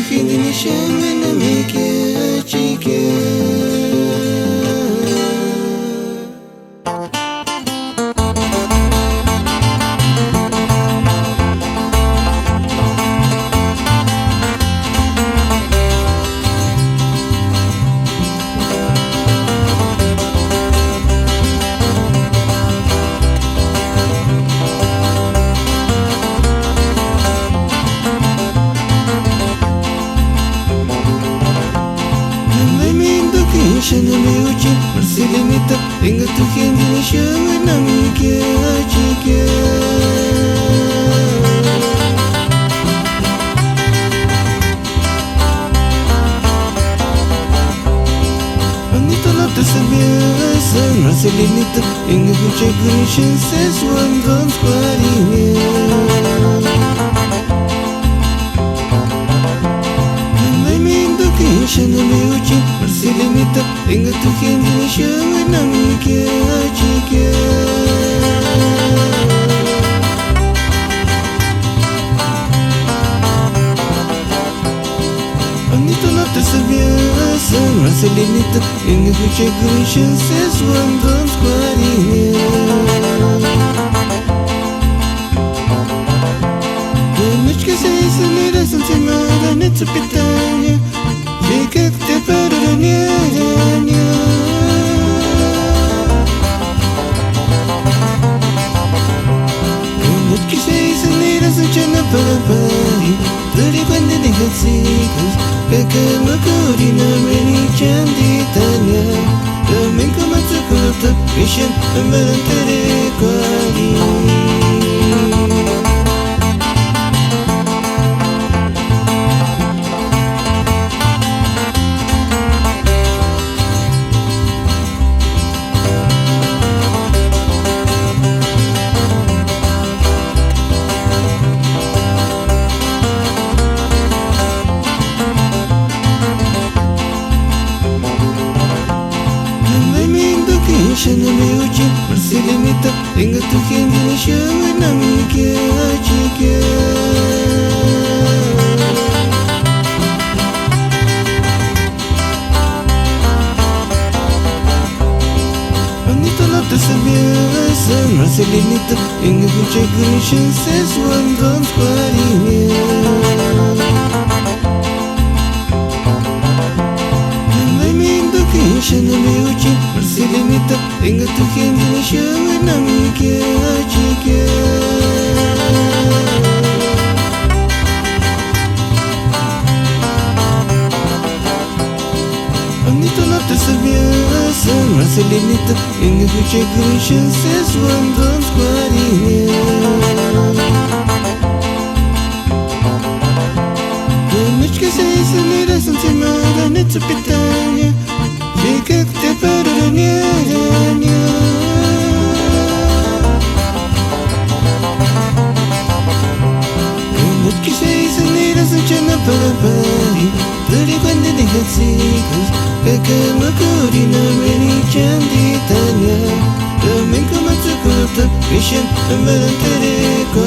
hindi ni siya manamikiachike. Shanamiuchi, Marcelinita, tenga tu gente ni shama namike achike. Anita la te sabiasa, Marcelinita, tenga kuche kunishin ses wandon squarine. Shanamiuchi, Marcelinita, tenga tu gente ni shama namike achike. Anita la te sabiasa, Marcelinita, tenga kuche kunishin ses wandon squarine. Denechke se isanira santimada netsupitanya. Как ты параня. Ночки сейсы не разучена парапари. Тори панды не хацикус. Как макури на мени чанди таня. Каменко мацукута пишен амаран перекуари. Shanamiuchi, Marcelinita, tenga tu gente ni shama namike achike. Anita la te sabiasa, Marcelinita, tenga kuche kunishin ses wandon squarine. Shanamiuchi, Marcelinita, tenga tu gente ni shama namike achike. Anita la te sabiasa, Marcelinita, tenga kuche kunishin ses wandon squarine. Denechke se isanira santimada netsupitanya. Как ты параня. Ночки сейсы не разучена парапари. Тори панды не хацикус. Как макури на мени чанди таня. Каменко мацукута пишен амаран перекуари.